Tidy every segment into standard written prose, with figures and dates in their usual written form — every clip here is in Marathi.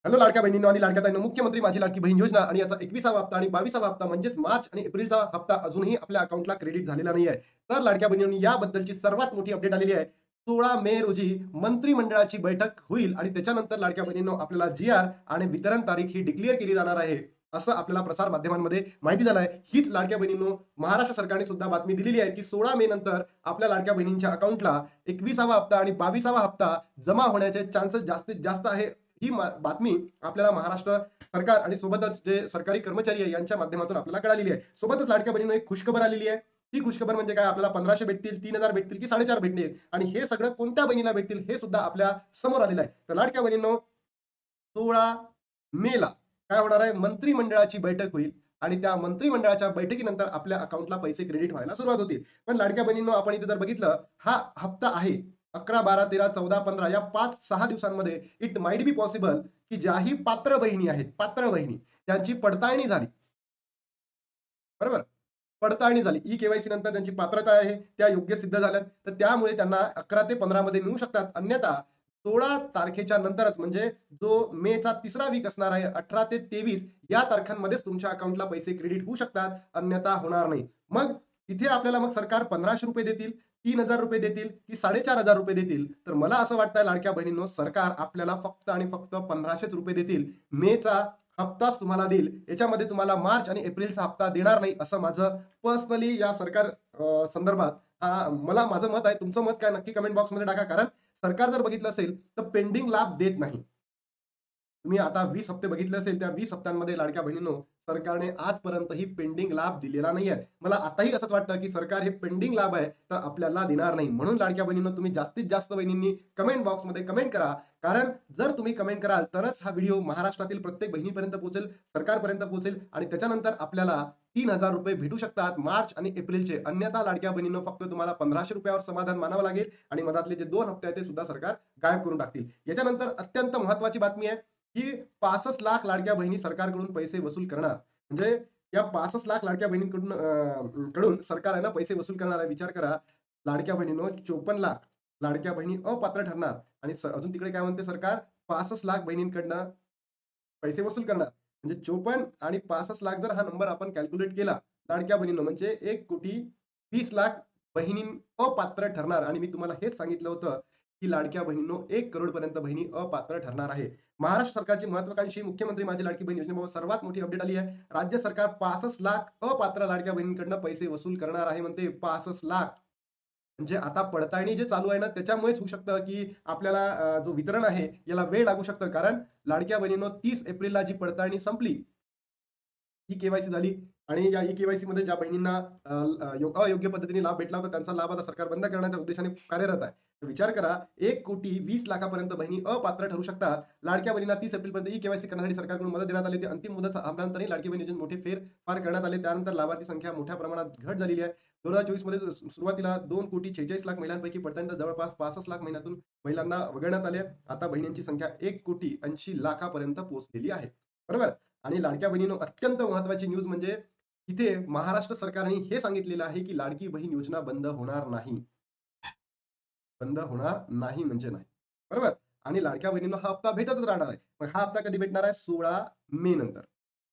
हॅलो लाडक्या बहिणींनो आणि लाडक्या ताईंनो, मुख्यमंत्री माझी लाडकी बहीण योजना आणि याचा 21वा हप्ता आणि 22वा हप्ता म्हणजेच मार्च आणि एप्रिलचा हप्ता अजूनही आपल्या अकाउंटला क्रेडिट झालेला नाही आहे. तर लाडक्या बहिणींनो, याबद्दलची सर्वात मोठी अपडेट आलेली आहे. 16 मे रोजी मंत्रिमंडळाची बैठक होईल आणि त्याच्यानंतर लाडक्या बहिणींनो आपल्याला जी-आर आणि वितरण तारीख ही डिक्लेअर केली जाणार आहे. असं आपल्याला प्रसार माध्यमांमध्ये माहिती झालं आहे. हीच लाडक्या बहिणींनो महाराष्ट्र सरकारने सुद्धा बातमी दिलेली आहे, की 16 मे नंतर आपल्या लाडक्या बहिणींच्या अकाउंटला 21वा हप्ता आणि 22वा हप्ता जमा होण्याचे चान्सेस जास्तीत जास्त आहे. ही बातमी आपल्याला महाराष्ट्र सरकार आणि सोबतच जे सरकारी कर्मचारी आहे यांच्या माध्यमातून आपल्याला कळालेली आहे. सोबतच लाडक्या बहिणींनो एक खुशखबर आलेली आहे. ती खुशखबर म्हणजे काय, आपल्याला 1500 भेटतील, 3000 भेटतील की 4.5 भेटतील आणि हे सगळं कोणत्या बहिणीला भेटतील हे सुद्धा आपल्या समोर आलेलं आहे. तर लाडक्या बहिणींनो, 16 मेला काय होणार आहे, मंत्रिमंडळाची बैठक होईल आणि त्या मंत्रिमंडळाच्या बैठकीनंतर आपल्या अकाउंटला पैसे क्रेडिट व्हायला सुरुवात होतील. पण लाडक्या बहिणींनो, आपण इथे जर बघितलं, हा हप्ता आहे 11, 12, 13, 14, 15 या 5-6 दिवसांमध्ये इट माइट बी पॉसिबल की ज्याही पात्र बहिणी आहेत, पात्र बहिणी त्यांची पडताळणी झाली, बरोबर? पडताळणी झाली. ई-केवायसी नंतर त्यांची पात्रता आहे, त्या योग्य सिद्ध झाल्यात. तर त्यामुळे त्यांना 11 ते 15 मध्ये मिळू शकतात. अन्यथा 16 तारखेच्या नंतरच म्हणजे जो मेचा तिसरा वीक असणार आहे 18 ते 23 या तारखांमध्येच तुमच्या अकाउंटला पैसे क्रेडिट होऊ शकतात. अन्यथा होणार नाही. मग इथे आपल्याला मग सरकार ₹1500 देतील, ₹3000 देतील की ₹4500 देतील? तर मला असं वाटतंय लाडक्या बहिणींनो, सरकार आपल्याला फक्त आणि फक्त ₹1500 देतील. मेचा हप्ताच तुम्हाला देईल. याच्यामध्ये तुम्हाला मार्च आणि एप्रिलचा हप्ता देणार नाही, असं माझं पर्सनली या सरकार संदर्भात मला माझं मत आहे. तुमचं मत काय नक्की कमेंट बॉक्समध्ये टाका. कारण सरकार जर बघितलं असेल तर पेंडिंग लाभ देत नाही. तुम्ही आता 20 हप्ते बघितले असेल, त्या 20 हप्त्यांमध्ये लाडक्या बहिणींनो, सरकारने आजपर्यंतही पेंडिंग लाभ दिलेला नाहीये. मला आताही असंच वाटतं, की सरकार हे पेंडिंग लाभ आहे, तर आपल्याला देणार नाही. म्हणून लाडक्या बहिणींनो, तुम्ही जास्तीत जास्त बहिणींनी कमेंट बॉक्समध्ये कमेंट करा. कारण जर तुम्ही कमेंट कराल, तरच हा व्हिडिओ महाराष्ट्रातील प्रत्येक बहिणीपर्यंत पोहोचेल, सरकारपर्यंत पोहोचेल आणि त्याच्यानंतर आपल्याला ₹3000 भेटू शकतात मार्च आणि एप्रिलचे. अन्यथा लाडक्या बहिणींनो, फक्त तुम्हाला ₹1500 वर समाधान मानावं लागेल आणि मधातले जे 2 हप्ते आहेत, ते सुद्धा सरकार गायब करून टाकतील. याच्यानंतर अत्यंत महत्त्वाची बातमी आहे, की 65 लाख लाडक्या बहिणी सरकारकडून पैसे वसूल करणार. म्हणजे या 65 लाख लाडक्या बहिणींकडून कडून सरकार आहे ना पैसे वसूल करणार आहे. विचार करा, लाडक्या बहिणींनो, 54 लाख लाडक्या बहिणी अपात्र ठरणार आणि अजून तिकडे काय म्हणते सरकार, 65 लाख बहिणींकडनं पैसे वसूल करणार. म्हणजे 54 आणि 65 लाख जर हा नंबर आपण कॅल्क्युलेट केला, लाडक्या बहिणींनो, म्हणजे 1,20,00,000 बहिणी अपात्र ठरणार आणि मी तुम्हाला हेच सांगितलं होतं, की लाडक्या बहिणींनो 1 करोड पर्यंत बहिणी अपात्र ठरणार आहे. महाराष्ट्र सरकारची महत्वाकांक्षी मुख्यमंत्री माझी लाडकी बहीण योजनेबाबत सर्वात मोठी अपडेट आली आहे. राज्य सरकार 65 लाख अपात्र लाडक्या बहिणींकडनं पैसे वसूल करणार आहे म्हणते. 65 लाख. म्हणजे आता पडताळणी जे चालू आहे ना, त्याच्यामुळेच होऊ शकतं, की आपल्याला जो वितरण आहे याला वेळ लागू शकतं. कारण लाडक्या बहिणींनो, 30 एप्रिलला जी पडताळणी संपली, ई-केवायसी झाली आणि या ई-केवायसी मध्ये ज्या बहिणींना अयोग्य पद्धतीने लाभ भेटला होता, त्यांचा लाभ आता सरकार बंद करण्याच्या उद्देशाने कार्यरत आहे. तर विचार करा, 1,20,00,000 बहिणी अपात्र ठरू शकतात. लाडक्या बहिणींना 30 एप्रिलपर्यंत ई-केवायसी करण्यासाठी सरकारकडून मदत देण्यात आली होती. अंतिम मुदत संपल्यानंतरही लाडकी बहीण योजनेत मोठे फेरफार करण्यात आले. त्यानंतर लाभार्थी संख्या मोठ्या प्रमाणात घट झालेली आहे. 2024 मध्ये सुरुवातीला 2,46,00,000 महिलांपैकी पडताळणीत जवळपास 65 लाख महिलांना वगळण्यात आले. आता बहिणींची संख्या 1,80,00,000 पर्यंत पोहोचलेली आहे. बरोबर? आणि लाडक्या बहिणींनो, अत्यंत महत्त्वाची न्यूज म्हणजे इथे महाराष्ट्र सरकारने हे सांगितलेलं आहे, की लाडकी बहीण योजना बंद होणार नाही. बंद होणार नाही म्हणजे नाही. बरोबर? आणि लाडक्या बहिणींना हा हप्ता भेटतच राहणार आहे. मग हा हप्ता कधी भेटणार आहे? 16 मे नंतर.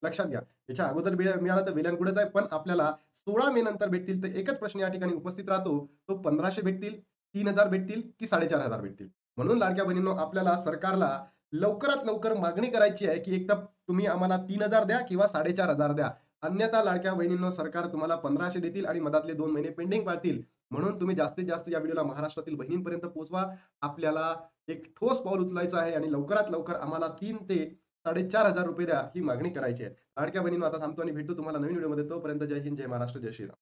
लक्षात घ्या. याच्या अगोदर मिळाला तर वेल गुडच आहे. पण आपल्याला 16 मे नंतर भेटतील. तर एकच प्रश्न या ठिकाणी उपस्थित राहतो. तो 1500 भेटतील, 3000 भेटतील की 4500 भेटतील? म्हणून लाडक्या बहिणींनो, आपल्याला सरकारला लवकरात लवकर मागणी करायची आहे, की एक तर तुम्ही आम्हाला 3000 द्या किंवा 4500 द्या. अन्यथा लाडक्या बहिणींनो, सरकार तुम्हाला 1500 देतील आणि मधातले 2 महिने पेंडिंग पाळतील. म्हणून तुम्ही जास्तीत जास्त या व्हिडिओला महाराष्ट्रातील बहिणींपर्यंत पोहोचवा. आपल्याला एक ठोस पाऊल उचलायचं आहे आणि लवकरात लवकर आम्हाला 3 ते ₹4500 द्या, ही मागणी करायची आहे. लाडक्या बहिणींनो, आता थांबतो आणि भेटतो तुम्हाला नवीन व्हिडिओमध्ये. तोपर्यंत जय हिंद, जय महाराष्ट्र, जय श्रीराम.